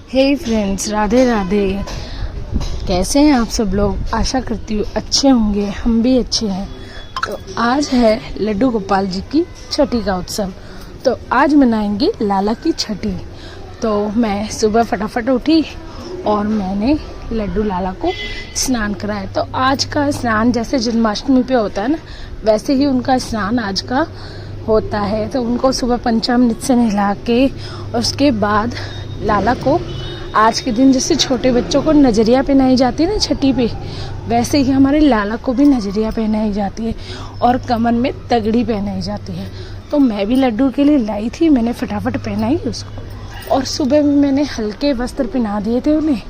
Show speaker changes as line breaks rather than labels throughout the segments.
हे friends, Radhe Radhe. कैसे हैं आप सब लोग? आशा करती हूँ अच्छे होंगे, हम भी अच्छे हैं। तो आज है लड्डू गोपाल जी की छठी का उत्सव। तो आज मनाएंगे लाला की छठी। तो मैं सुबह फटाफट उठी और मैंने लड्डू लाला को स्नान कराया। तो आज का स्नान जैसे जन्माष्टमी पे होता है ना, वैसे ही उनका स्नान आज का होता है। तो उनको सुबह पंचामृत से नहला के उसके बाद लाला को आज के दिन जैसे छोटे बच्चों को नजरिया पहनाई जाती है ना छठी पे, वैसे ही हमारे लाला को भी नजरिया पहनाई जाती है और कमर में तगड़ी पहनाई जाती है। तो मैं भी लड्डू के लिए लाई थी, मैंने फटाफट पहनाई उसको। और सुबह में मैंने हल्के वस्त्र पहना दिए थे उन्हें,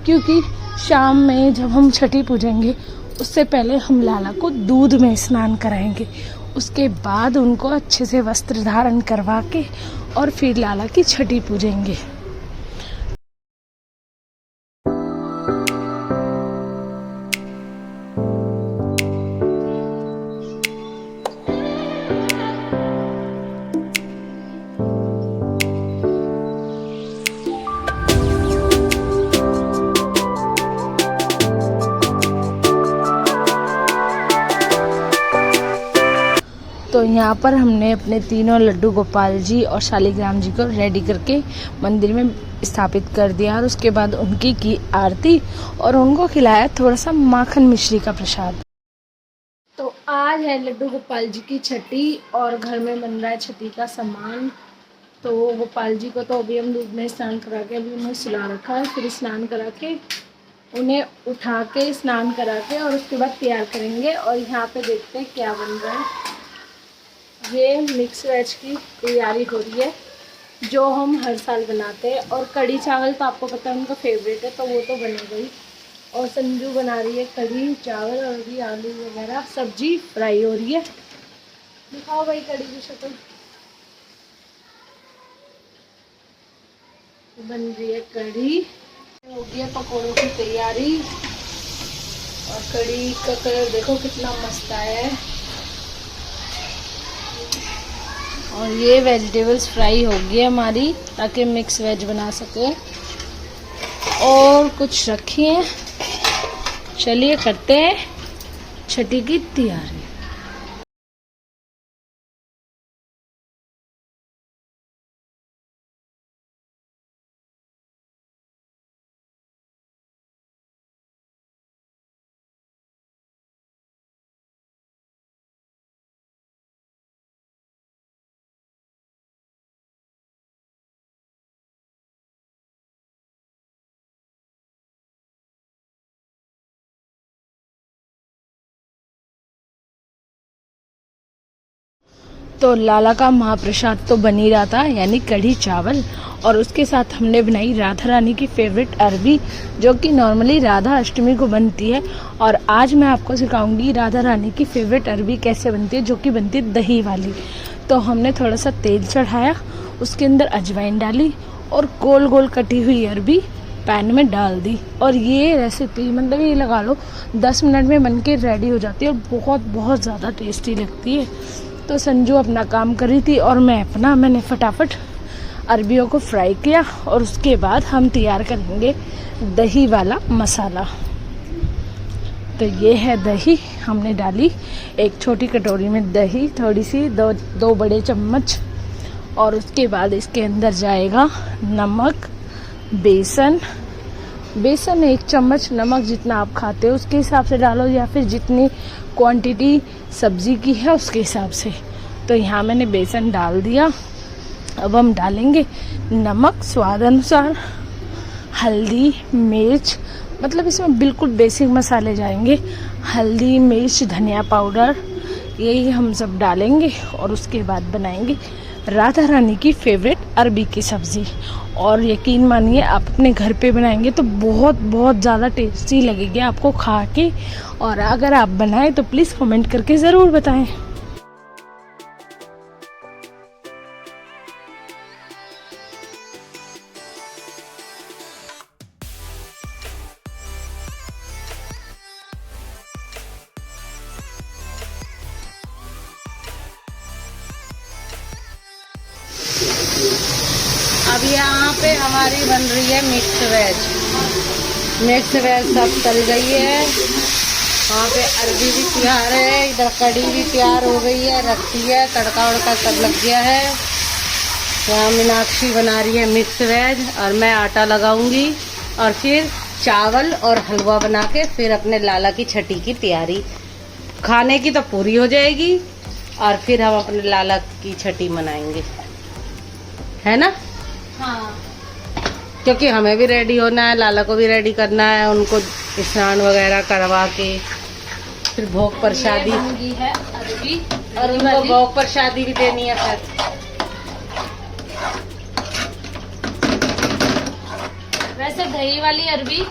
क्योंकि शाम में जब हम छठी पूजेंगे उससे पहले हम लाला को दूध में स्नान कराएंगे। उसके बाद उनको अच्छे से वस्त्र धारण करवा के और फिर लाला की छठी पूजेंगे। तो यहाँ पर हमने अपने तीनों लड्डू गोपाल जी और शालिग्राम जी को रेडी करके मंदिर में स्थापित कर दिया और उसके बाद उनकी की आरती और उनको खिलाया थोड़ा सा माखन मिश्री का प्रसाद। तो आज है लड्डू गोपाल जी की छठी और घर में बन रहा है छठी का सामान। तो गोपाल जी को तो अभी हम दूध में स्नान करा के अभी उन्हें सुला रखा है, फिर स्नान करा के उन्हें उठा के स्नान करा के और उसके बाद तैयार करेंगे। और यहाँ पे देखते हैं क्या बन रहा है। ये मिक्स वेज की तैयारी हो रही है जो हम हर साल बनाते हैं। और कढ़ी चावल तो आपको पता है उनका फेवरेट है, तो वो तो बनेगा ही। और संजू बना रही है कढ़ी चावल और भी आलू वगैरह सब्जी फ्राई हो रही है। दिखाओ भाई कढ़ी की शक्ल। बन रही है कढ़ी, हो गई है पकौड़ों की तैयारी। और कढ़ी का कलर देखो कितना मस्त आया है। और ये वेजिटेबल्स फ्राई हो गई है हमारी, ताकि मिक्स वेज बना सके। और कुछ रखी है। चलिए करते हैं छठी की तैयारी। तो लाला का महाप्रसाद तो बन ही रहा था, यानी कढ़ी चावल। और उसके साथ हमने बनाई राधा रानी की फेवरेट अरबी, जो कि नॉर्मली राधा अष्टमी को बनती है। और आज मैं आपको सिखाऊंगी राधा रानी की फेवरेट अरबी कैसे बनती है, जो कि बनती है दही वाली। तो हमने थोड़ा सा तेल चढ़ाया, उसके अंदर अजवाइन डाली और गोल गोल कटी हुई अरबी पैन में डाल दी। और ये रेसिपी मतलब ये लगा लो 10 मिनट में बन के रेडी हो जाती है और बहुत बहुत ज़्यादा टेस्टी लगती है। तो संजू अपना काम कर रही थी और मैंने फटाफट अरबियों को फ्राई किया। और उसके बाद हम तैयार करेंगे दही वाला मसाला। तो ये है दही, हमने डाली एक छोटी कटोरी में दही, थोड़ी सी दो बड़े चम्मच। और उसके बाद इसके अंदर जाएगा नमक, बेसन 1 चम्मच, नमक जितना आप खाते हो उसके हिसाब से डालो, या फिर जितनी क्वांटिटी सब्जी की है उसके हिसाब से। तो यहाँ मैंने बेसन डाल दिया। अब हम डालेंगे नमक स्वाद अनुसार, हल्दी, मिर्च, मतलब इसमें बिल्कुल बेसिक मसाले जाएंगे। हल्दी, मिर्च, धनिया पाउडर, यही हम सब डालेंगे। और उसके बाद बनाएंगे राधा रानी की फेवरेट अरबी की सब्ज़ी। और यकीन मानिए आप अपने घर पे बनाएंगे तो बहुत बहुत ज़्यादा टेस्टी लगेगी आपको खा के। और अगर आप बनाएं तो प्लीज़ कमेंट करके ज़रूर बताएं।
अब यहाँ पे हमारी बन रही है मिक्स वेज। मिक्स वेज सब तल गई है। वहाँ पे अरबी भी तैयार है, इधर कड़ी भी तैयार हो गई है, रखी है, तड़का वड़का सब लग गया है। यहाँ मीनाक्षी बना रही है मिक्स वेज और मैं आटा लगाऊंगी और फिर चावल और हलवा बना के फिर अपने लाला की छठी की तैयारी। खाने की तो पूरी हो जाएगी और फिर हम अपने लाला की छठी मनाएंगे, है ना?
हाँ,
क्योंकि हमें भी रेडी होना है, लाला को भी रेडी करना है, उनको स्नान वगैरह करवा के फिर भोग प्रसादी
है अरबी
और उनको भोग प्रसादी भी देनी है। फिर
वैसे दही वाली अरबी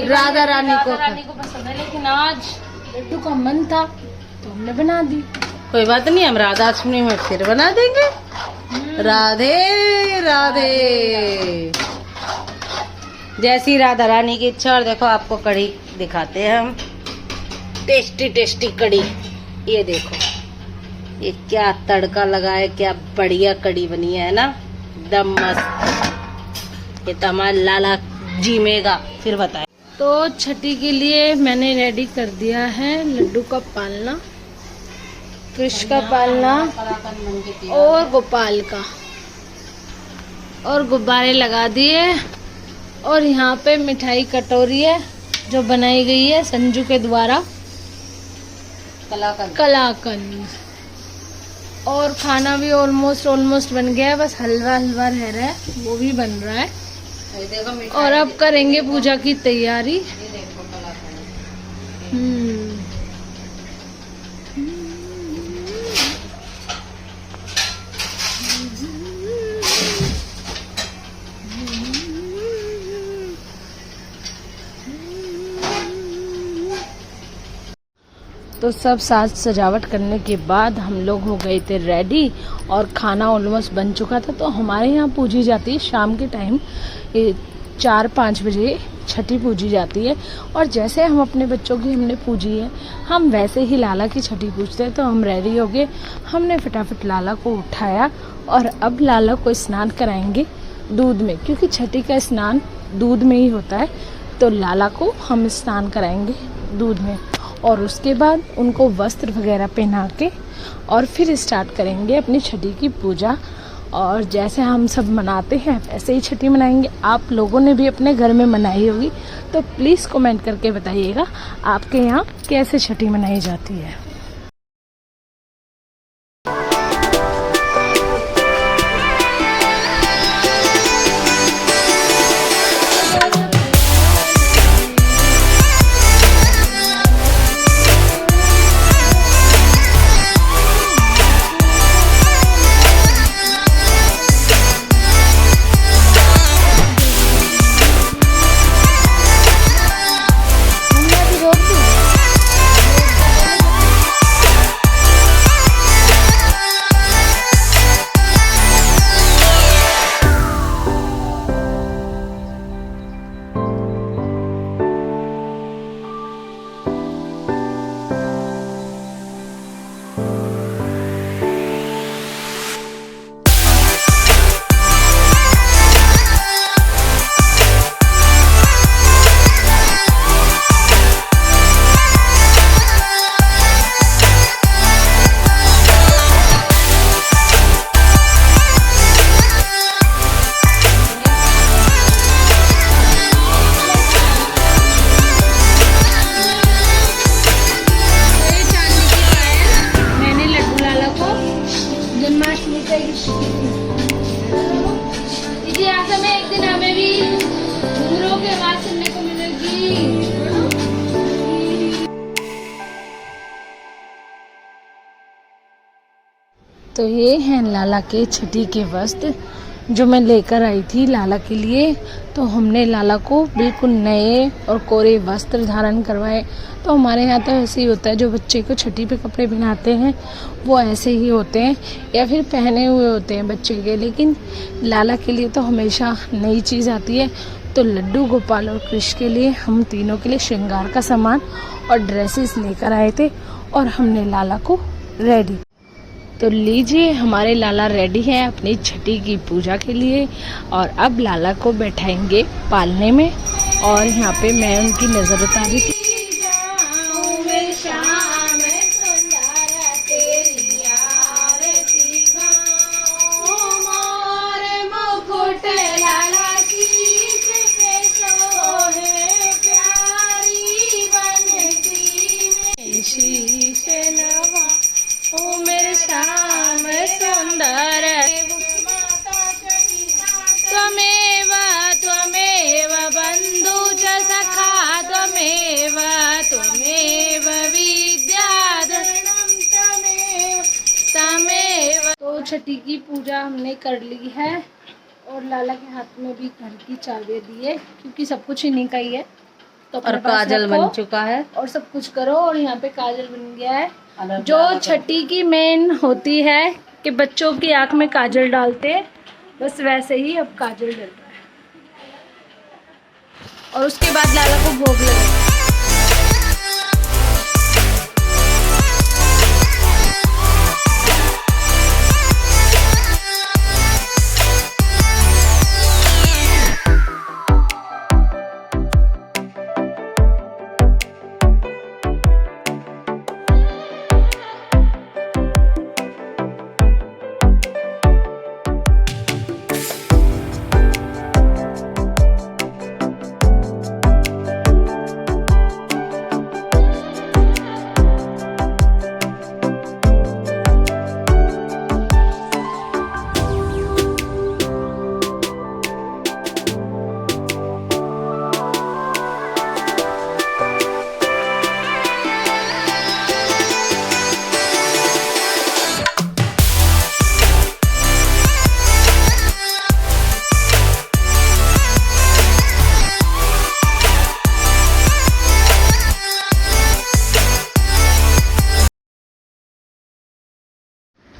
राधा रानी को
पसंद है, लेकिन आज लड्डू का मन था तो हमने बना दी।
कोई बात नहीं, हम राधा अष्टमी में फिर बना देंगे। राधे राधे। जैसी राधा रानी की इच्छा। और देखो आपको कढ़ी दिखाते हैं हम, टेस्टी टेस्टी कढ़ी। ये देखो, ये क्या तड़का लगा है, क्या बढ़िया कढ़ी बनी है ना, एकदम मस्त। ये तो हमारा लाला जीमेगा। फिर बताए।
तो छठी के लिए मैंने रेडी कर दिया है लड्डू का पालना, कृष्ण का पालना और गोपाल का, और गुब्बारे लगा दिए। और यहाँ पे मिठाई कटोरी है जो बनाई गई है संजू के द्वारा, कलाकंद। और खाना भी ऑलमोस्ट बन गया है, बस हलवा रह रहा है, वो भी बन रहा है। और अब करेंगे पूजा की तैयारी। तो सब साज सजावट करने के बाद हम लोग हो गए थे रेडी और खाना ऑलमोस्ट बन चुका था। तो हमारे यहाँ पूजी जाती है शाम के टाइम 4-5 बजे छठी पूजी जाती है। और जैसे हम अपने बच्चों की हमने पूजी है, हम वैसे ही लाला की छठी पूजते हैं। तो हम रेडी हो गए, हमने फटाफट लाला को उठाया और अब लाला को स्नान कराएंगे दूध में, क्योंकि छठी का स्नान दूध में ही होता है। तो लाला को हम स्नान कराएंगे दूध में और उसके बाद उनको वस्त्र वगैरह पहना के और फिर स्टार्ट करेंगे अपनी छठी की पूजा। और जैसे हम सब मनाते हैं वैसे ही छठी मनाएंगे। आप लोगों ने भी अपने घर में मनाई होगी, तो प्लीज़ कमेंट करके बताइएगा आपके यहाँ कैसे छठी मनाई जाती है। दीदी आज हमें एक दिन हमें भी घुंघरूओं की आवाज सुनने को मिलेगी। तो ये हैं लाला के छठी के वस्त्र जो मैं लेकर आई थी लाला के लिए। तो हमने लाला को बिल्कुल नए और कोरे वस्त्र धारण करवाए। तो हमारे यहाँ तो ऐसे ही होता है, जो बच्चे को छठी पे कपड़े पहनाते हैं वो ऐसे ही होते हैं या फिर पहने हुए होते हैं बच्चे के। लेकिन लाला के लिए तो हमेशा नई चीज़ आती है। तो लड्डू, गोपाल और कृष्ण के लिए हम तीनों के लिए श्रृंगार का सामान और ड्रेसेस लेकर आए थे और हमने लाला को रेडी। तो लीजिए हमारे लाला रेडी हैं अपनी छठी की पूजा के लिए और अब लाला को बैठाएंगे पालने में। और यहाँ पे मैं उनकी नज़र उतारी थी। श्याम सुंदर त्वमेव त्वमेव बंधु च सखा त्वमेव त्वमेव विद्याधरणं तमेव। तो छठी की पूजा हमने कर ली है और लाला के हाथ में भी घर की चाबी दी है क्योंकि सब कुछ इन्हीं का ही है। तो
और काजल बन चुका है
और सब कुछ करो। और यहाँ पे काजल बन गया है जो छठी की मेन होती है कि बच्चों की आंख में काजल डालते हैं, बस वैसे ही अब काजल डल रहा है। और उसके बाद लाला को भोग लगेगा।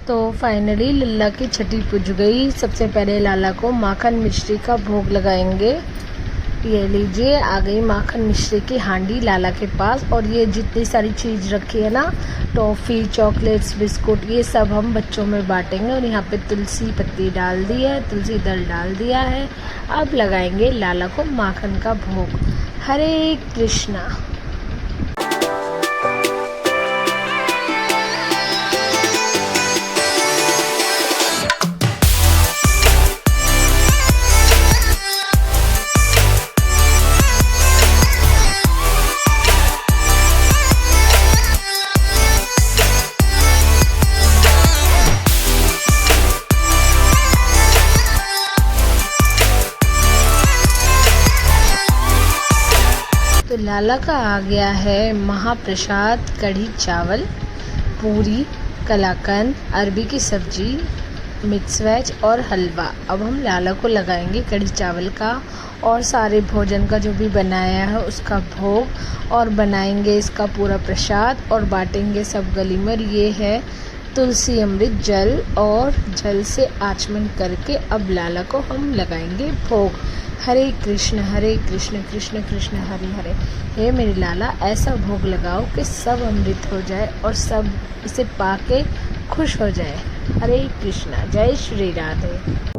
तो फाइनली लल्ला की छठी पूज गई। सबसे पहले लाला को माखन मिश्री का भोग लगाएंगे। ये लीजिए आ गई माखन मिश्री की हांडी लाला के पास। और ये जितनी सारी चीज़ रखी है ना, टॉफ़ी, चॉकलेट्स, बिस्कुट, ये सब हम बच्चों में बांटेंगे। और यहाँ पे तुलसी पत्ती डाल दी है, तुलसी दल डाल दिया है। अब लगाएंगे लाला को माखन का भोग। हरे कृष्णा। तो लाला का आ गया है महाप्रसाद, कढ़ी चावल, पूरी, कलाकंद, अरबी की सब्जी, मिक्स वेज और हलवा। अब हम लाला को लगाएंगे कढ़ी चावल का और सारे भोजन का जो भी बनाया है उसका भोग। और बनाएंगे इसका पूरा प्रसाद और बांटेंगे सब गली में। ये है तुलसी अमृत जल और जल से आचमन करके अब लाला को हम लगाएंगे भोग। हरे कृष्ण कृष्ण कृष्ण हरे हरे। हे मेरे लाला, ऐसा भोग लगाओ कि सब अमृत हो जाए और सब इसे पाके खुश हो जाए। हरे कृष्णा। जय श्री राधे।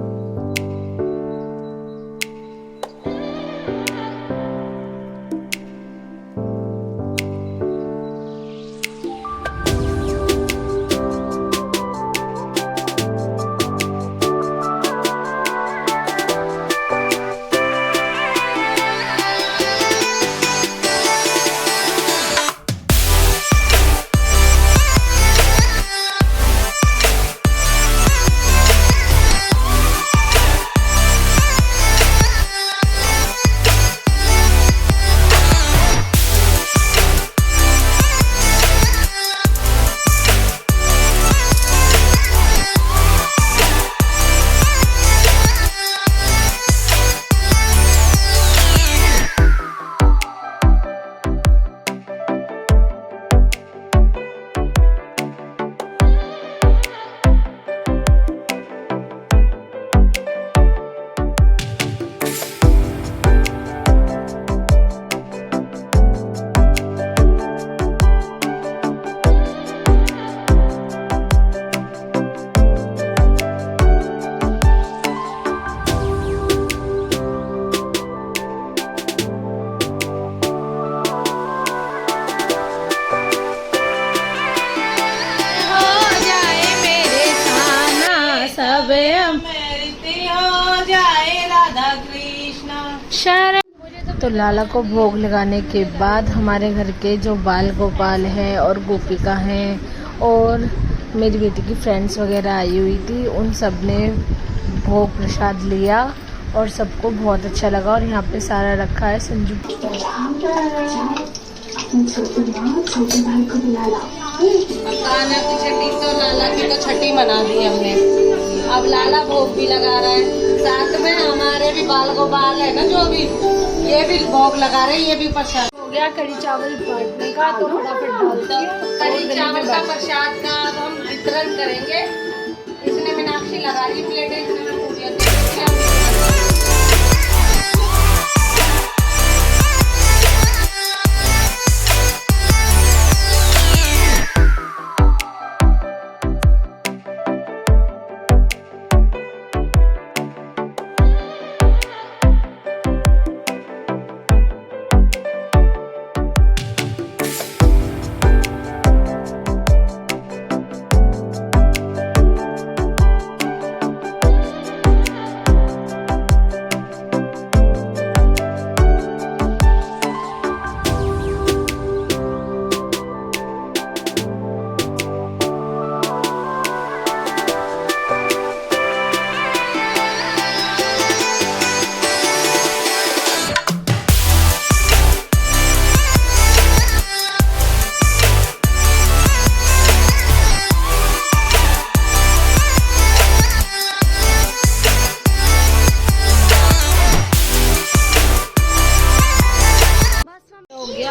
सब
मेरी हो जाए राधा कृष्ण
शरण। तो लाला को भोग लगाने के बाद हमारे घर के जो बाल गोपाल है और गोपिका हैं और मेरी बेटी की फ्रेंड्स वगैरह आई हुई थी, उन सब ने भोग प्रसाद लिया और सबको बहुत अच्छा लगा। और यहाँ पे सारा रखा है संजू।
कान्हा की छठी तो लाला की तो छठी मना दी हमने। अब लाला भोग भी लगा रहा है, साथ में हमारे भी बाल गोपाल है ना जो भी, ये भी भोग लगा रहे हैं, ये भी प्रसाद
हो गया कढ़ी चावल बांटने का, तो फटाफट डालते हैं।
कढ़ी चावल का प्रसाद का अब हम वितरण करेंगे। इसने मीनाक्षी लगा ली प्लेटें, इसने मैं पूजा दे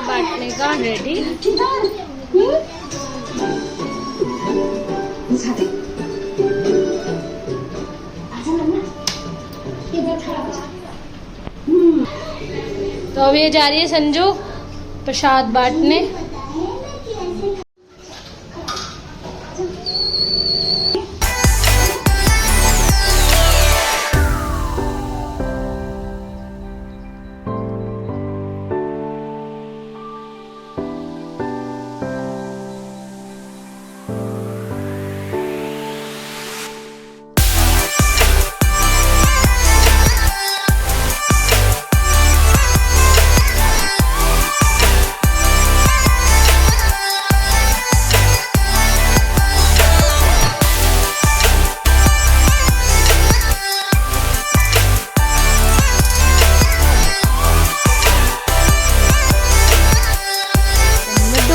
बांटने का रेडी। तो अब ये जा रही है संजू प्रसाद बांटने।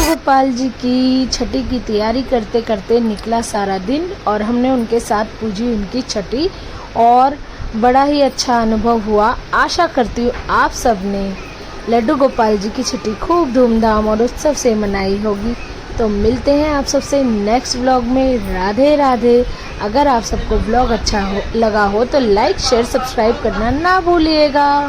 गोपाल जी की छठी की तैयारी करते करते निकला सारा दिन और हमने उनके साथ पूजी उनकी छठी और बड़ा ही अच्छा अनुभव हुआ। आशा करती हूँ आप सब ने लड्डू गोपाल जी की छठी खूब धूमधाम और उत्सव से मनाई होगी। तो मिलते हैं आप सबसे नेक्स्ट व्लॉग में। राधे राधे। अगर आप सबको व्लॉग अच्छा लगा हो तो लाइक शेयर सब्सक्राइब करना ना भूलिएगा।